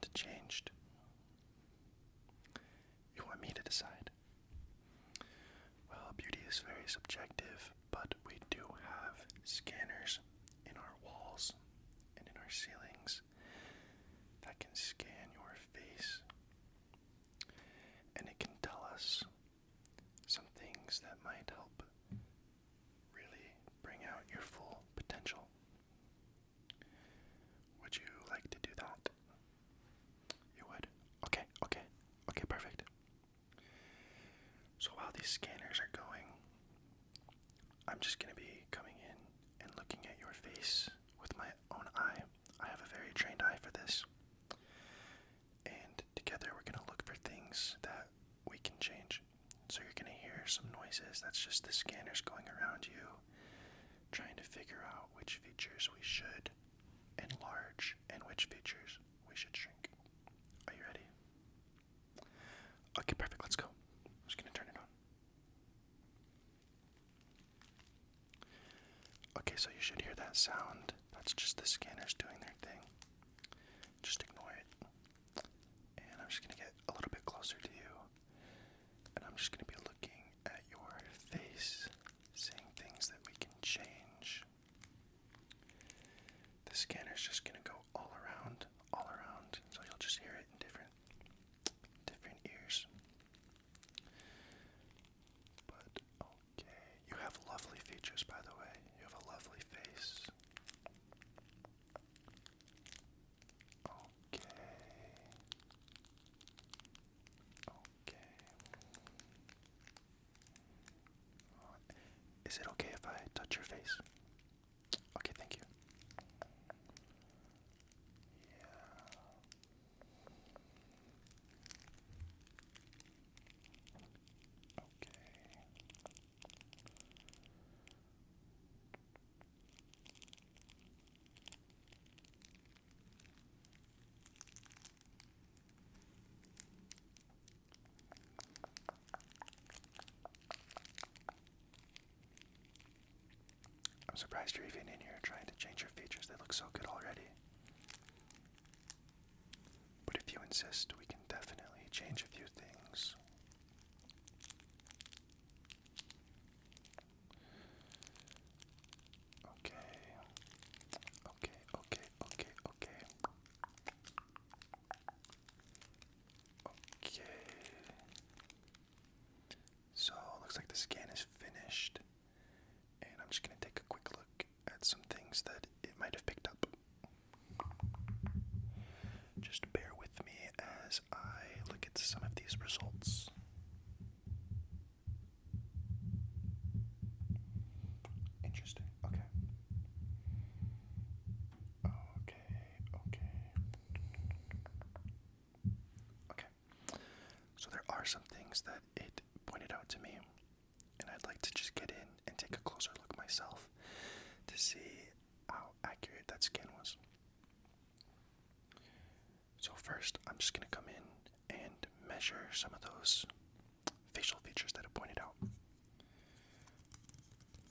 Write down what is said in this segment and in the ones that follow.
want changed? You want me to decide? Well, beauty is very subjective, but we do have scanners in our walls and in our ceilings that can scan your face, and it can tell us some things that might help really bring out your full potential. Would you like to do that? You would? Okay, perfect. So while these scanners are going, I'm just going to be coming in and looking at your face with my own eye. I have a very trained eye for this. And together we're going to look for things that we can change. So you're going to hear some noises. That's just the scanners going around you, trying to figure out which features we should enlarge and which features we should shrink. Are you ready? Okay, perfect. Let's go. I'm just going to turn it on. Okay, so you should hear that sound. That's just the scanners doing their thing. Just ignore it. And I'm just going to get a little bit closer to you. And I'm just going to be looking at your face, seeing things that we can change. The scanner's just going to go all around, so you'll just hear it in different ears. But, okay, you have lovely features, by the way. You have a lovely face. Okay. Is it okay if I touch your face? Okay, thank you. Yeah. Okay. I'm surprised you're even in here trying to change your features. They look so good already. But if you insist, we can definitely change a few things. Okay. Okay. So, looks like the scan is finished. And I'm just going to take a quick look at some things that it might have picked up. Just bear with me as I look at some of these results. Interesting. Okay. So there are some things that it pointed out to me, and I'd like to just get in and take a closer look myself to see how accurate that scan was. So first, I'm just going to come in and measure some of those facial features that it pointed out.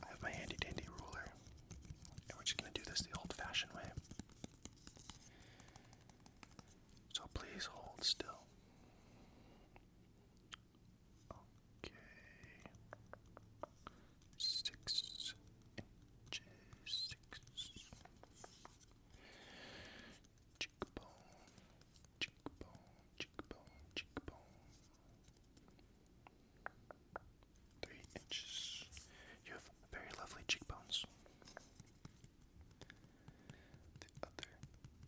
I have my handy dandy ruler, and we're just going to do this the old-fashioned way. So please hold still. Okay. 6 inches. 6. Cheekbone. 3 inches. You have very lovely cheekbones. The other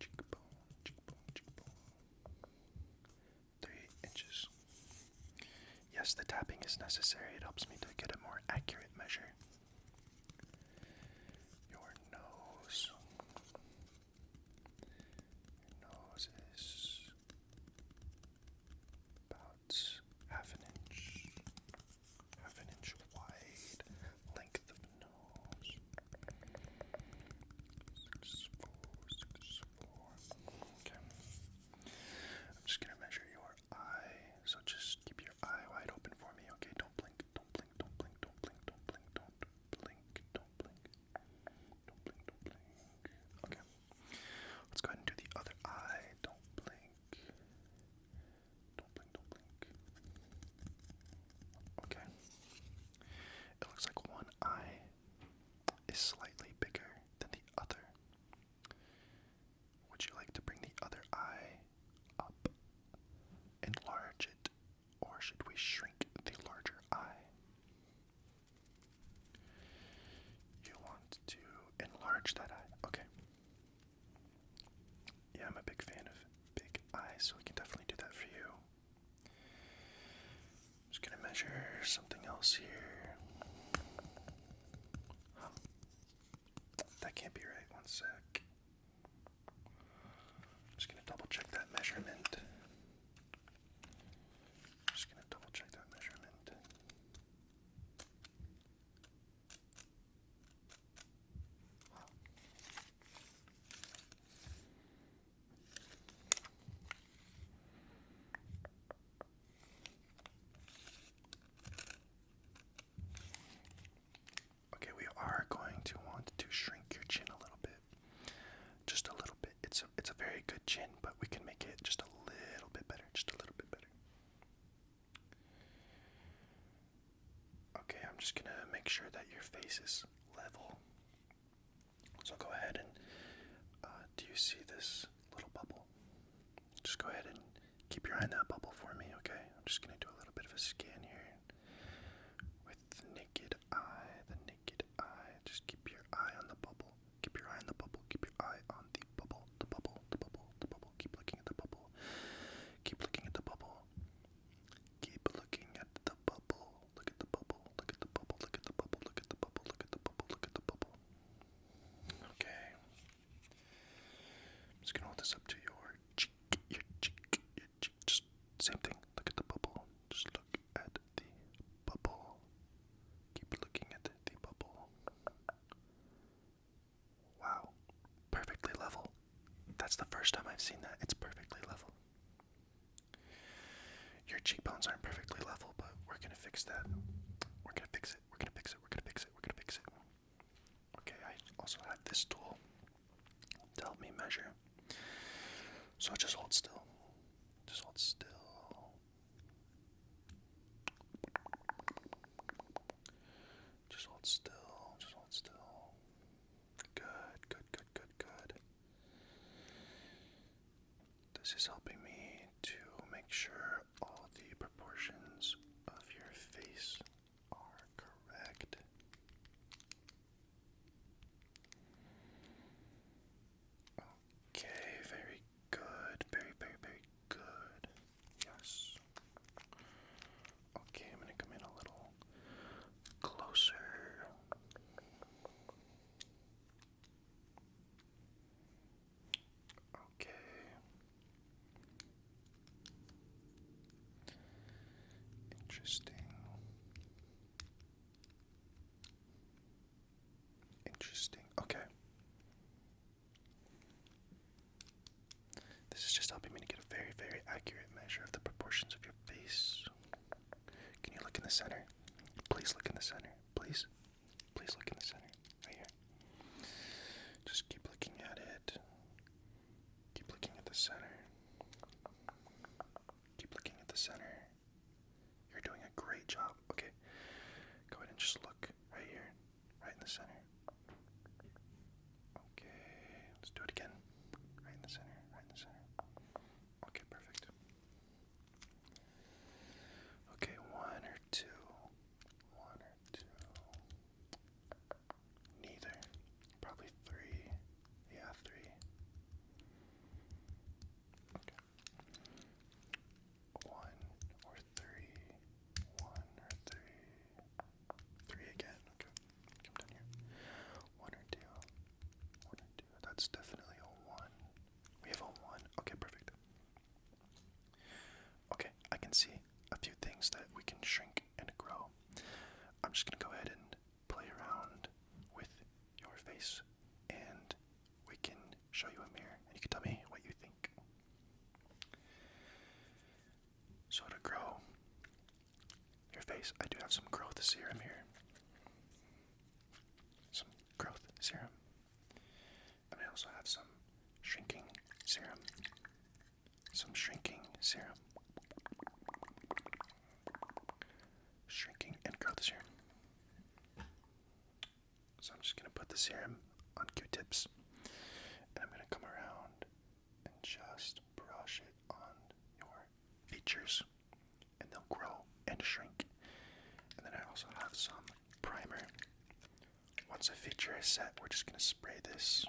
cheekbone. 3 inches. Yes, the tapping is necessary. It helps me to get a more accurate measure. Your nose. Your nose is about half an inch wide. Length of nose. 6'4". Okay. I'm just gonna measure your eye. So just keep your eye wide open for me, okay? Don't blink. Don't blink. we shrink the larger eye. You want to enlarge that eye. Okay. Yeah, I'm a big fan of big eyes, so we can definitely do that for you. I'm just gonna measure something else here. Huh. That can't be right. One sec. I'm just gonna double check that measurement. Okay, we are going to want to shrink your chin a little bit. Just a little bit. It's a very good chin, but we can make it just a little bit better. Just a little bit better. Okay, I'm just gonna make sure that your face is level. So go ahead and do you see this little bubble? Just go ahead and keep your eye in that bubble for me, okay? I'm just gonna do a little bit of a scan here with the naked eye. Just keep your eye on the bubble. Keep your eye on the bubble. Keep your eye on the bubble. The bubble. The bubble. The bubble. Keep looking at the bubble. Keep looking at the bubble. Keep looking at the bubble. Look at the bubble. Look at the bubble. Look at the bubble. Look at the bubble. Look at the bubble. Look at the bubble. Okay. I'm just gonna hold this up to your cheek. Your cheek. Your cheek. Just same thing. Look at the bubble. Just look at the bubble. Keep looking at the bubble. Wow. Perfectly level. That's the first time I've seen that. It's perfectly level. Your cheekbones aren't perfectly level, but we're gonna fix that. We're gonna fix it. We're gonna fix it. We're gonna fix it. We're gonna fix it. Okay, I also have this tool to help me measure. So just hold still. Just hold still. Just hold still. Just hold still. Good, good, good, good, good. This is helping me to make sure all the proportions of your face are correct. Okay, very good. Very, very, very good. Yes. Okay, I'm gonna come in a little closer. Okay. Interesting. Interesting. Okay. This is just helping me to get a very, very accurate measure of the proportions of your face. Can you look in the center? Please look in the center. Please. Please look in the center. Right here. Just keep looking at it. Keep looking at the center. Keep looking at the center. You're doing a great job. Okay. Go ahead and just look right here. Right in the center. Okay. Let's do it again. Right in the center. Right in the center. Okay, perfect. Okay, one or two. One or two. Neither. Probably three. Yeah, three. Okay. One or three. One or three. Three again. Okay. Come down here. One or two. One or two. That's definitely a one. We have a one. Okay, perfect. Okay, I can see a few things that we can shrink and grow. I'm just gonna go ahead and play around with your face, and we can show you a mirror, and you can tell me what you think. So to grow your face, I do have some growth serum here. Some growth serum. And I also have some shrinking serum. Some shrinking serum. Shrinking and growth serum. So I'm just going to put the serum on Q-tips, and I'm going to come around and just brush it on your features, and they'll grow once a feature is set, we're just going to spray this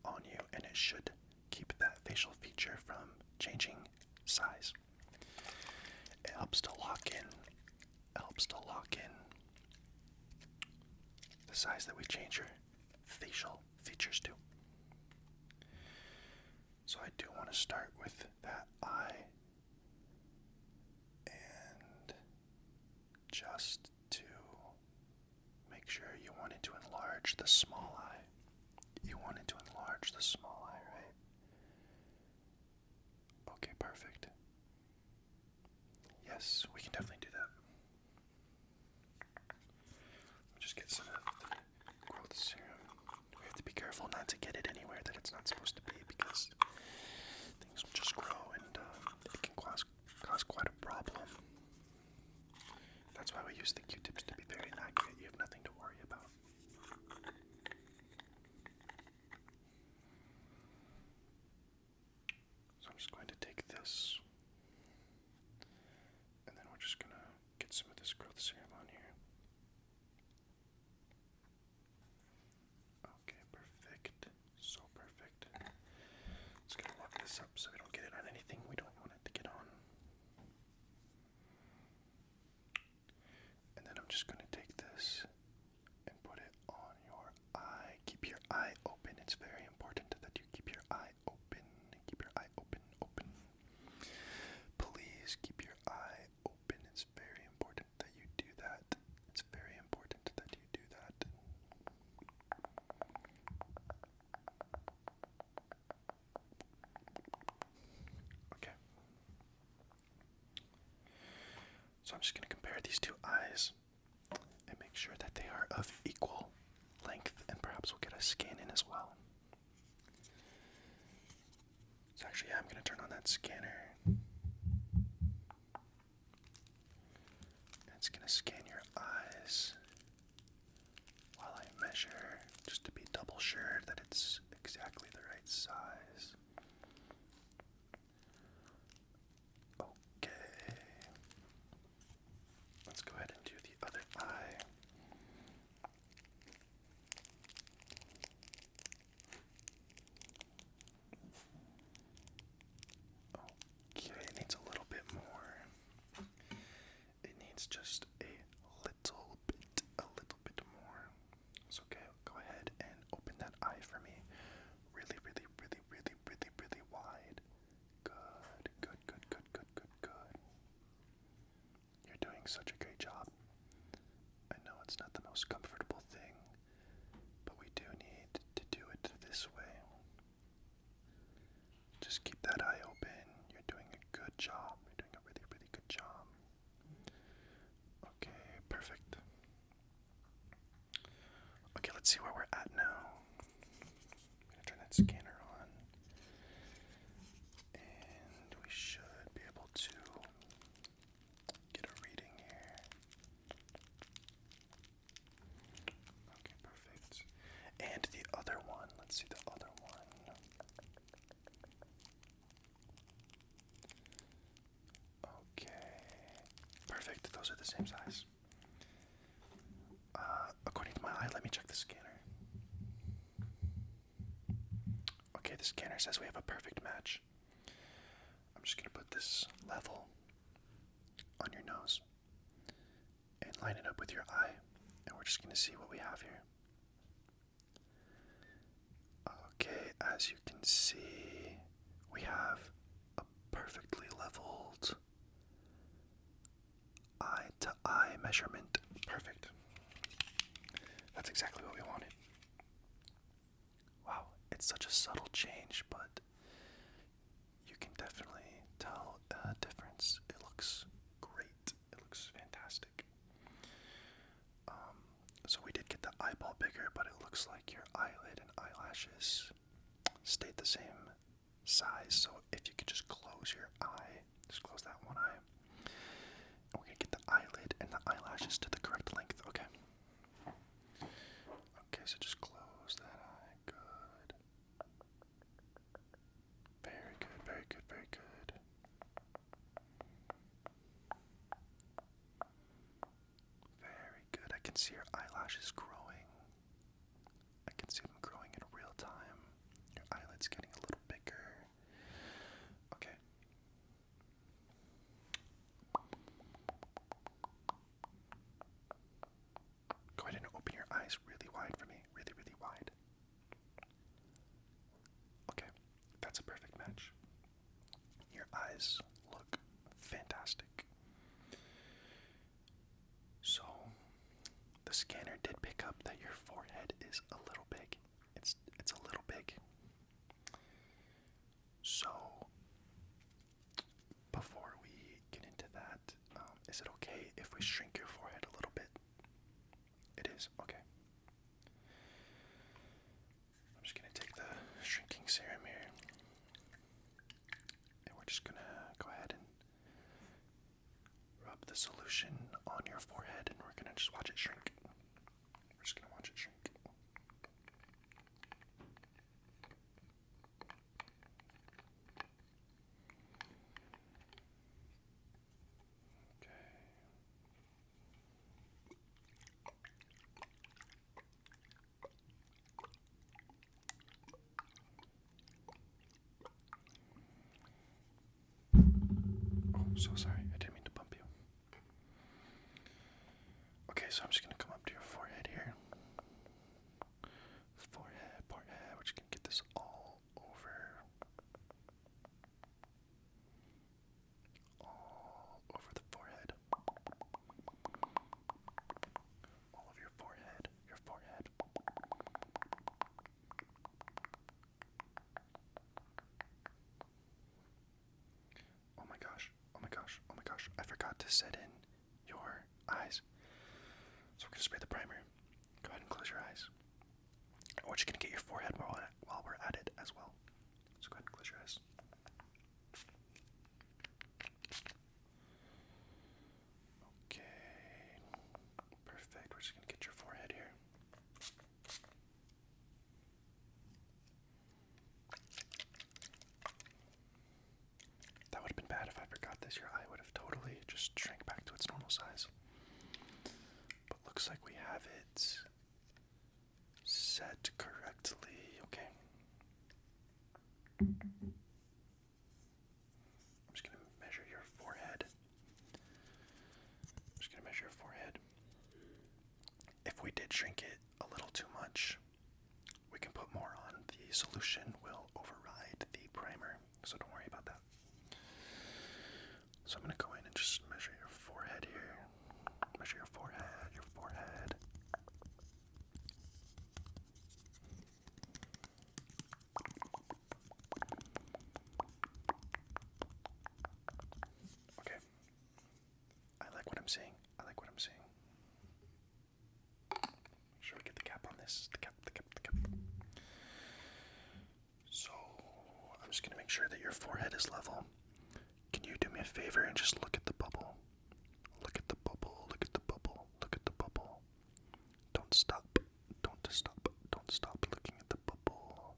on you, and it should keep that facial feature from changing size. It helps to lock in the size that we change your facial features to. So I do want to start with that eye, and just to make sure, you wanted to enlarge the small eye. Right? Okay, perfect. Yes, we can definitely do that. Just get some of the growth serum. We have to be careful not to get it anywhere that it's not supposed to be, because things will just grow, and it can cause quite a problem. That's why we use the Q-tips, to be very accurate. You have nothing to worry about. So I'm just going to take this, and then we're just going to get some of this growth serum on here. Okay, perfect. So perfect. Just going to lock this up so we don't get it on anything we don't want it to get on. And then I'm just going to take this and put it on your eye. Keep your eye open. It's very important that you keep your eye open. Keep your eye open. Please keep your eye open. It's very important that you do that. It's very important that you do that. Okay. So I'm just going to compare these two eyes and make sure that they are of equal length, and perhaps we'll get a scan in as well. So actually, I'm going to turn on that scanner. It's going to scan your eyes while I measure, just to be double sure that it's exactly the right size. Okay. Let's go ahead and do the other eye. Okay, it needs a little bit more. It needs just a little bit more. So okay, go ahead and open that eye for me. Really wide. Good. You're doing such a great job. I know it's not the most comfortable thing, but we do need to do it this way. Just keep that eye open. You're doing a good job. You're doing a really good job. Okay, perfect. Okay, let's see where we're at now. I'm gonna turn that scanner on, and we should be able to get a reading here. Okay, perfect. And the other one, let's see the other one. Okay, perfect. Those are the same size. According to my eye, let me check the scanner. Okay, the scanner says we have a perfect match. I'm just gonna put this level on your nose and line it up with your eye, and we're just gonna see what we have here. Okay, as you can see, we have a perfectly leveled eye to eye measurement. Perfect. That's exactly what we wanted. Wow, it's such a subtle change, but you can definitely tell a difference. It looks great. It looks fantastic. So we did get the eyeball bigger, but it looks like your eyelid and eyelashes stayed the same size. So if you could just close your eye, just close that one eye. And we're gonna get the eyelid and the eyelashes to the correct length, okay? Okay, so just close that eye. Good. Very good. Very good. I can see your eyelashes growing. I can see them growing in real time. Your eyelids getting a little bigger. Okay. Go ahead and open your eyes really wide for me. Really, really wide. Okay, that's a perfect match. Your eyes look fantastic. So, the scanner did pick up that your forehead is a little big. It's a little big. So, before we get into that, is it okay if we shrink your forehead a little bit? It is? Okay. I'm just gonna take the shrinking serum here. And we're just gonna go ahead and rub the solution on your forehead, and we're gonna just watch it shrink. We're just gonna watch it shrink. Oh, so sorry. I didn't mean to bump you. Okay, so I'm just gonna come up to your forehead here. Forehead. We're just gonna get this all over. All over the forehead. All of your forehead. Your forehead. Oh my gosh. Oh my gosh. Oh my gosh. I forgot to set in your eyes. So we're gonna spray the primer. Go ahead and close your eyes. And we're just gonna get your forehead while we're at it as well. So go ahead and close your eyes. Okay. Perfect. We're just gonna get your forehead here. That would have been bad if I forgot this. Your eye would have totally just shrank back to its normal size. But looks like we have it set correctly. Okay. I'm just going to measure your forehead. If we did shrink it a little too much, we can put more on. The solution will override the primer, so don't worry about that. So I'm going to go in and just measure your forehead here. Measure your forehead, your forehead. Okay. I like what I'm seeing. Make sure we get the cap on this. The cap. So, I'm just going to make sure that your forehead is level. Can you do me a favor and just look at the bubble? Look at the bubble. Don't stop looking at the bubble.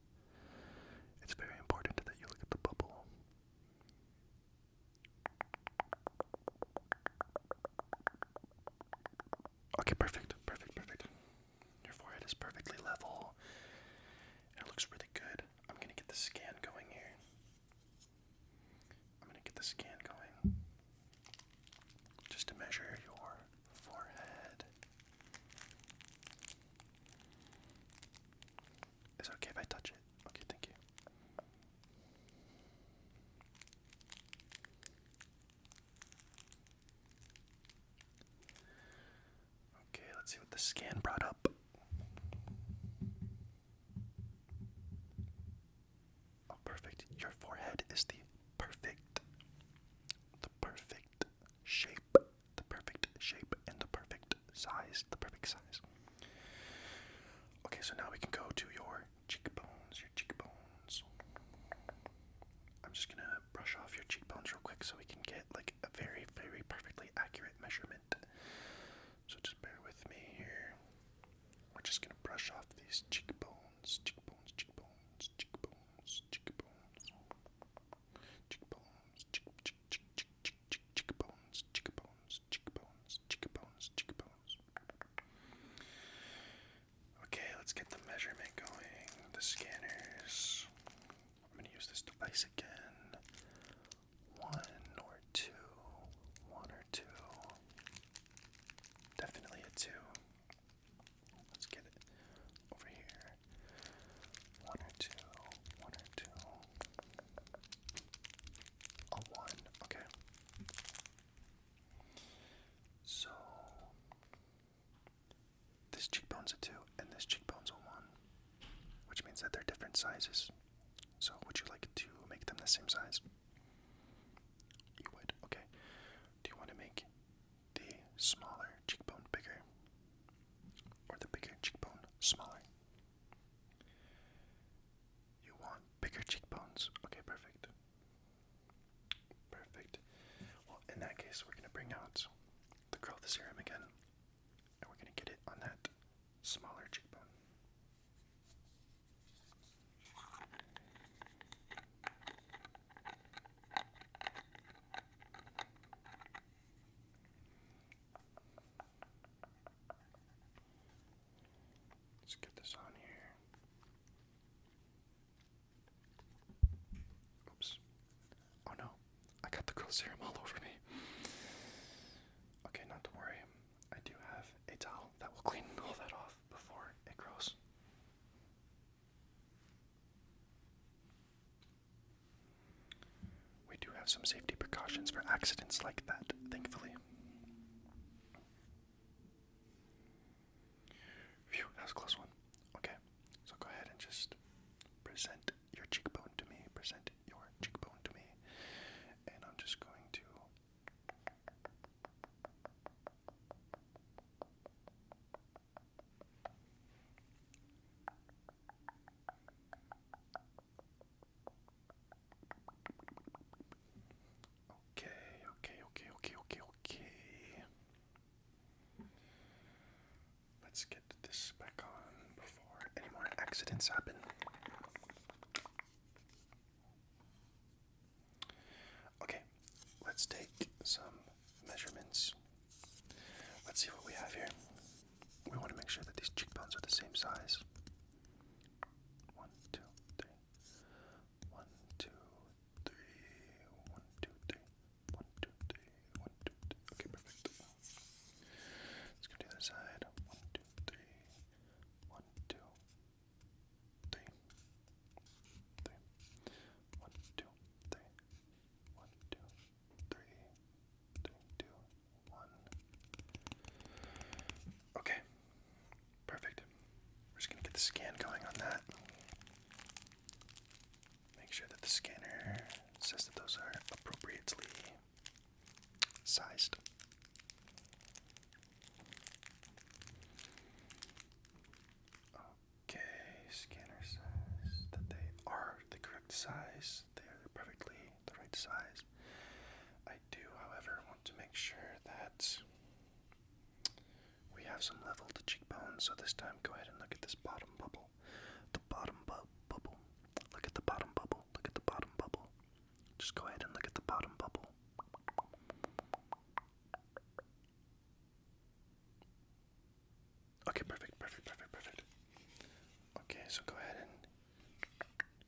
It's very important that you look at the bubble. Okay, perfect. Your forehead is perfectly level. It looks really good. I'm gonna get the scan going here. Just to measure your forehead. Is it okay if I touch it? Okay, thank you. Okay, let's see what the scan brought up. Oh, perfect. Your forehead is the perfect shape, and the perfect size. Okay, so now we can go to your cheekbones. I'm just gonna brush off your cheekbones real quick so we can get like a very, very perfectly accurate measurement. So just bear with me here. We're just gonna brush off these cheekbones. cheekbone's a 2 and this cheekbone's a 1, which means that they're different sizes. So would you like to make them the same size? You would, okay. Do you want to make the smaller cheekbone bigger or the bigger cheekbone smaller? You want bigger cheekbones. Okay, perfect. Perfect. Well, in that case, we're going to bring out the growth serum again, and we're going to get it on that smaller cheekbone. Let's get this on here. Oops. Oh no, I got the growth serum all over me. Okay, not to worry. I do have a towel that will clean all that off before it grows. We do have some safety precautions for accidents like that, thankfully. Phew, that was a close one. Okay, so go ahead and just present your cheekbone to me. Present your cheekbone to me. And I'm just going to Okay. Let's get this back on before any more accidents happen. Okay, let's take some measurements. Let's see what we have here. We want to make sure that these cheekbones are the same size. 1, 2, 3. 1, 2, 3. 1, 2, 3. 1, 2, 3. 1, 2, 3. Okay, perfect. Let's go to the other side. 1, 2, 3. 1, 2, 3. 3. 1, 2, 3. 1, 2, 3. 3, 2, 1. Okay, perfect. We're just gonna get the scan going on that. Make sure that the scanner says that those are appropriately sized. Okay, scanner says that they are the correct size. They are perfectly the right size. I do, however, want to make sure that we have some leveled cheekbones. So this time, go ahead and look at this bottom bubble. The bottom bubble. Look at the bottom bubble. Look at the bottom bubble. Just go ahead and look at the bottom bubble. Okay, perfect. Okay, so go ahead and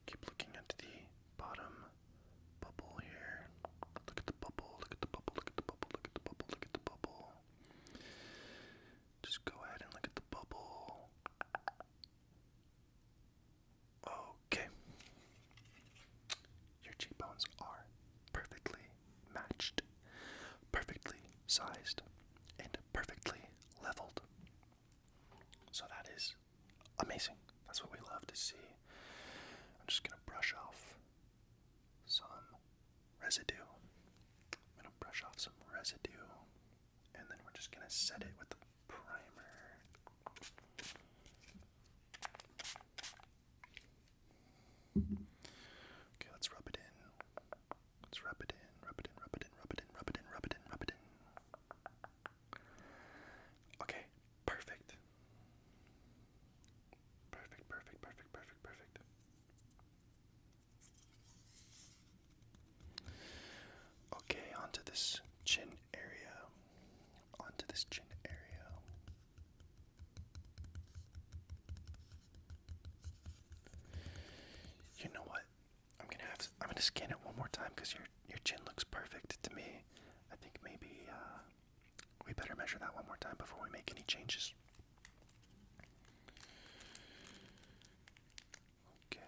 keep looking at the bottom bubble here. Look at the bubble, look at the bubble, look at the bubble, look at the bubble, look at the bubble. Just go ahead and look at the bubble. Okay. Your cheekbones are perfectly matched, perfectly sized, and perfectly leveled. So that is amazing. That's what we love to see. I'm just going to brush off some residue. And then we're just going to set it with the primer. Okay, let's rub it in. Rub it in. Okay, perfect. Okay, onto this chin area. You know what? I'm gonna scan it one more time because your chin looks perfect to me. I think maybe we better measure that one more time before we make any changes. Okay.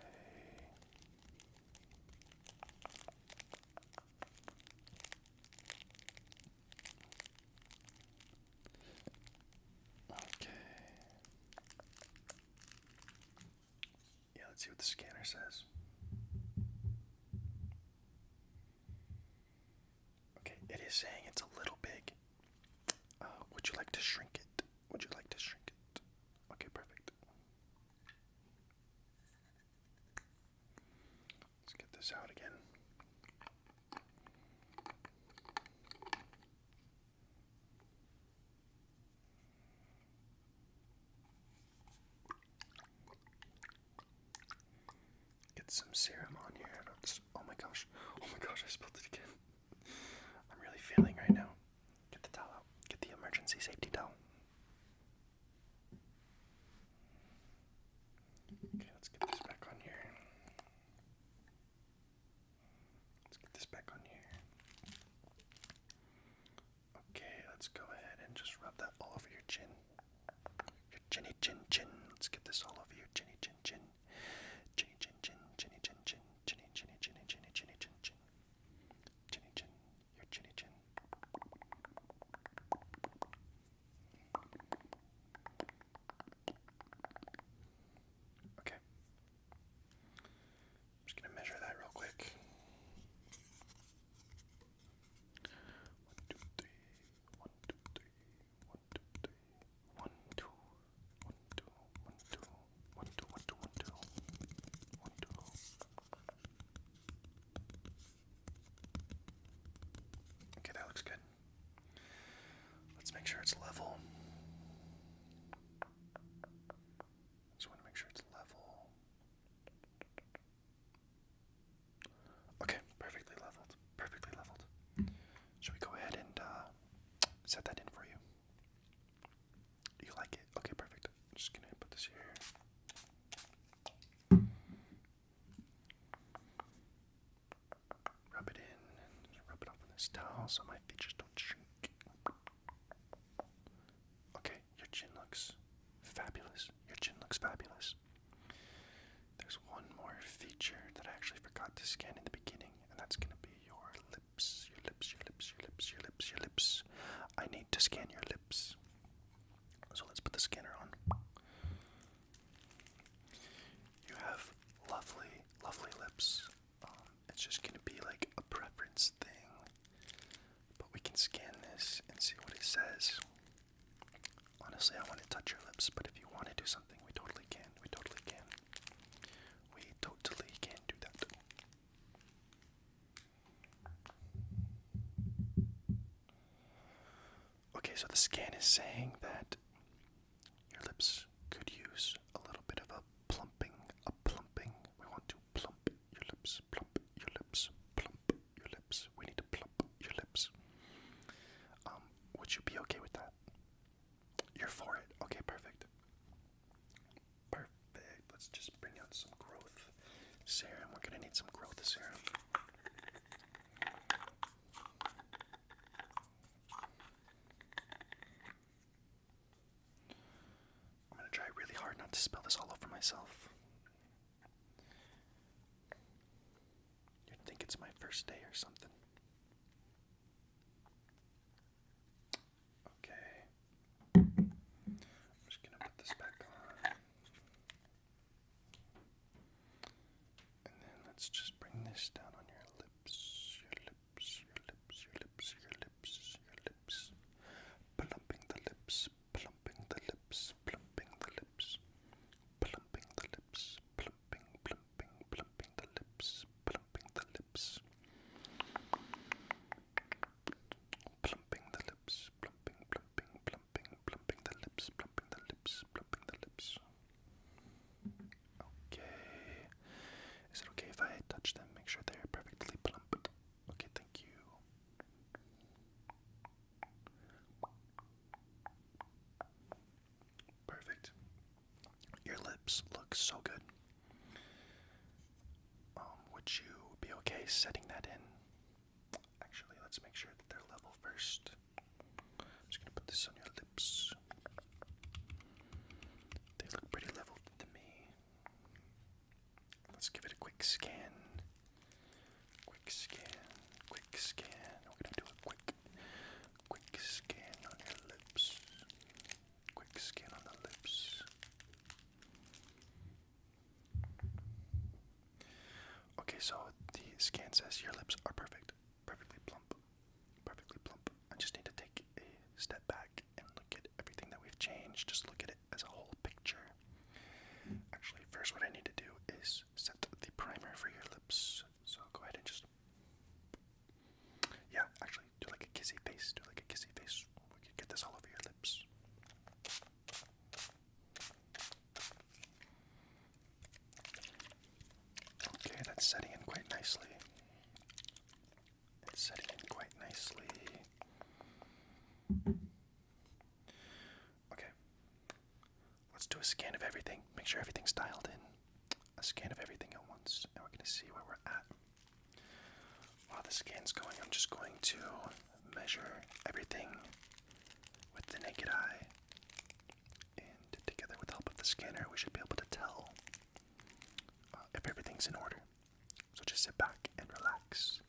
see what the scanner says. Okay, it is saying it's a little big. Would you like to shrink it? Would you like to shrink it? Okay, perfect. Let's get this out again. Get some serum on here. Oh my gosh, I spilled it again. I'm really feeling right now. Get the towel out. Get the emergency safety towel. Okay, let's get this back on here. Let's get this back on here. Okay, let's go ahead and just rub that all over your chin. Your chinny chin chin. Let's get this all over your chinny chin chin. Chinny chin chin, chinny chin chin, chinny chinny chinny chinny chinny chin chin. Chinny chin, your chinny chin. Okay. I'm just gonna measure that real quick. 1, 2, 3. 1, 2, 3. 1, 2, 3. 1, 2. 1, 2. 1, 2. 1, 2. 1, 2. 1, 2. 1, 2. Okay, that looks good. Let's make sure it's level. Just want to make sure it's level. Okay, perfectly leveled. Perfectly leveled. Should we go ahead and set that in for you? You like it? Okay, perfect. I'm just gonna put this here. Rub it in. Just rub it off on this towel so my features don't shrink. Okay, your chin looks fabulous. Your chin looks fabulous. There's one more feature that I actually forgot to scan in the beginning, and that's gonna be your lips. Your lips, your lips, your lips, your lips, your lips. I need to scan your lips. So let's put the scanner on. You have lovely, lovely lips. It's just gonna be like a preference thing. But we can scan this and see what it says. Honestly, I want to touch your lips, but if you want to do something, we totally can. We totally can. We totally can do that. Okay, so the scan is saying that your lips could use a little bit of a plumping. We want to plump your lips, plump your lips, plump your lips. We need to plump your lips. Would you be okay with that? You're for it. Okay, perfect. Perfect. Let's just bring out some growth serum. We're gonna need some growth serum. I'm gonna try really hard not to spill this all over myself. You'd think it's my first day or something. Okay. I'm just gonna put this back on. And then let's just bring this down on your lips. Your lips, your lips, your lips, your lips, your lips. Plumping the lips, plumping the lips, plumping the lips. Plumping the lips, plumping, plumping, plumping the lips, plumping the lips. Plumping the lips, plumping, plumping, plumping, plumping the lips, plumping the lips, plumping the lips. Okay. Is it okay if I touch them? Make sure they're perfectly plump. Okay, thank you. Perfect. Your lips look so good. Would you be okay setting that in? Actually, let's make sure that they're level first. I'm just gonna put this on your lips. They look pretty leveled to me. Let's give it a quick scan. Quick scan. Quick scan. We're gonna do a quick scan on your lips. Quick scan on the lips. scan says your lips are perfect, perfectly plump, perfectly plump. I just need to take a step back and look at everything that we've changed. Just look at it as a whole picture. Actually, first what I need to do is set the primer for your lips. So go ahead and just, yeah, actually do like a kissy face. Do like a kissy face. We can get this all over your lips. Okay, that's setting in quite nicely. It's setting in quite nicely. Okay. Let's do a scan of everything. Make sure everything's dialed in. A scan of everything at once. And we're going to see where we're at. While the scan's going, I'm just going to measure everything with the naked eye. And together with the help of the scanner, we should be able to tell if everything's in order. So just sit back and relax.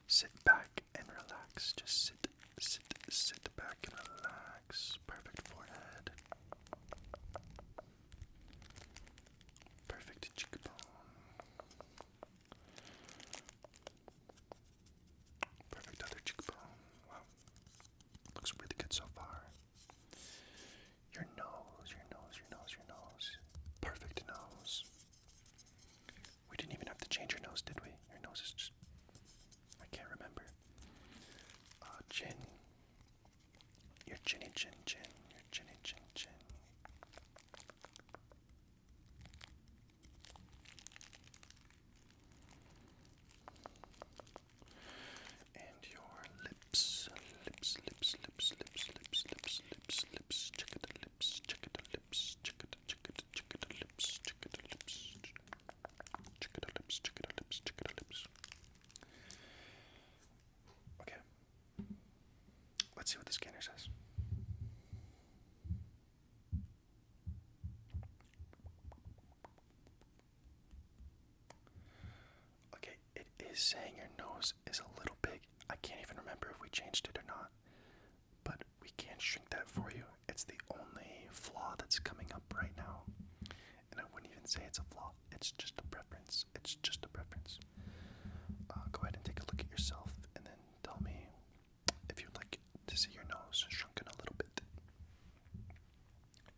Sit back and relax. Just sit back and relax. Perfect forehead. Perfect cheekbone. Perfect other cheekbone. Wow. Looks really good so far. Your nose, your nose, your nose, your nose. Perfect nose. We didn't even have to change your nose, did we? Your nose is just, I can't remember. Chin. Your chinny chin chin. Your chinny chin chin. And your lips. Lips, lips, lips, lips, lips, lips, lips, lips. Check it the lips. Check it the lips. Check it, check it, check it the lips. Check it the lips. Check it the lips. Check it the lips. Check it the lips. Okay. Let's see what the scanner says. Okay, it is saying your nose is a little big. I can't even remember if we changed it or not, but we can shrink that for you. It's the only flaw that's coming up right now. And I wouldn't even say it's a flaw. It's just a preference. It's just a preference. Go ahead and take a look at yourself and then tell me if you'd like to see your nose shrunken a little bit.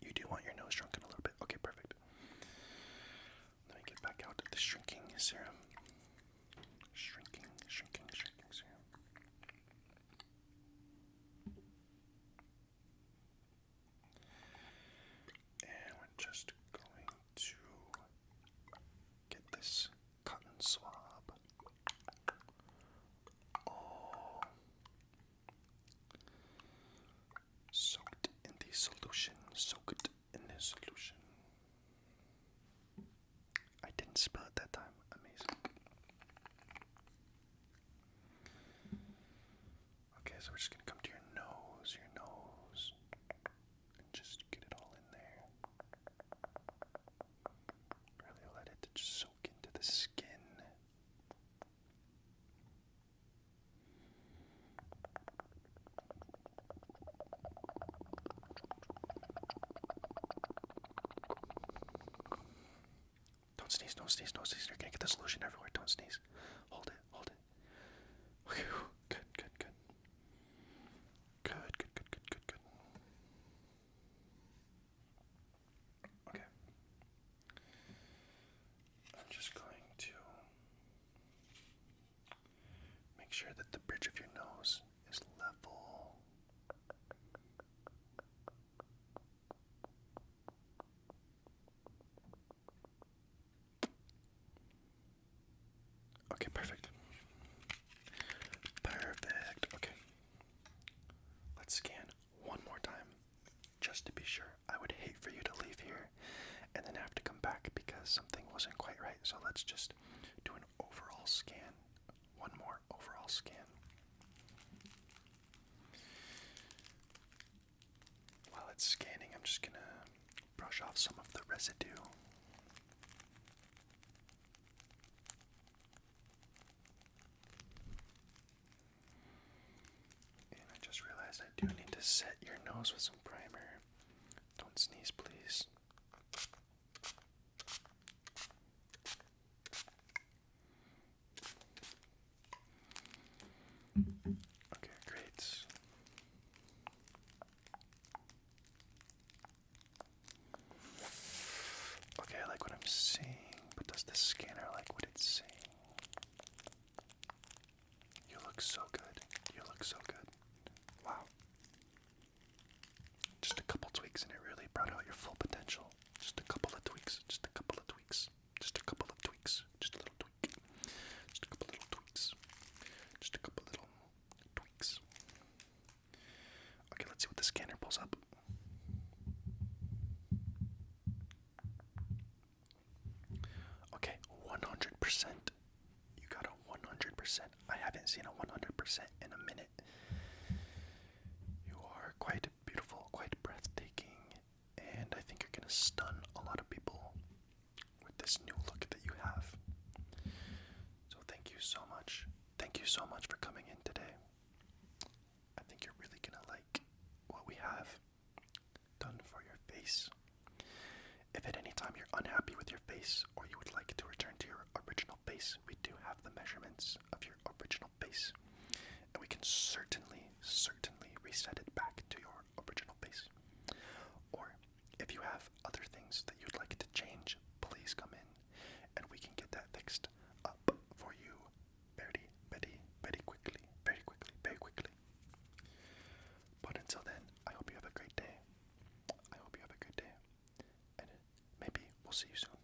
You do want your nose shrunken a little bit? Okay, perfect. Let me get back out the shrinking serum. Shrinking serum. And we're just going to get this cotton swab all soaked in the solution. Soaked in the solution. I didn't spell it that time. Amazing. Okay, so we're just gonna come to your nose, and just get it all in there. Really let it just soak into the skin. Don't sneeze, don't sneeze, don't sneeze. You're gonna get the solution everywhere. Don't sneeze. Hold it, hold it. Okay, good, good, good. Good, good, good, good, good, good. Okay. I'm just going to make sure that the bridge of your nose is level. Okay, perfect. Perfect. Okay. Let's scan one more time, just to be sure. I would hate for you to leave here and then have to come back because something wasn't quite right. So let's just do an overall scan. One more overall scan. While it's scanning, I'm just gonna brush off some of the residue. And I just realized I do need to set your nose with some primer. Don't sneeze, please. look so good. You look so good. Wow. Just a couple tweaks and it really brought out your full potential. Just a couple of tweaks. Just a couple of tweaks. Just a couple of tweaks. Just a little tweak. Just a couple little tweaks. Just a couple little tweaks. Okay, let's see what the scanner pulls up. Okay, 100%. You got a 100%. I haven't seen a 100% in a minute. You are quite beautiful, quite breathtaking, and I think you're gonna stun a lot of people with this new look that you have. So thank you so much. Thank you so much for coming in today. I think you're really gonna like what we have done for your face. If at any time you're unhappy with your face or you would like to return to your original face, we do have the measurements of your original face. And we can certainly reset it back to your original face. Or if you have other things that you'd like to change, please come in and we can get that fixed up for you very quickly. But until then, I hope you have a great day. And maybe we'll see you soon.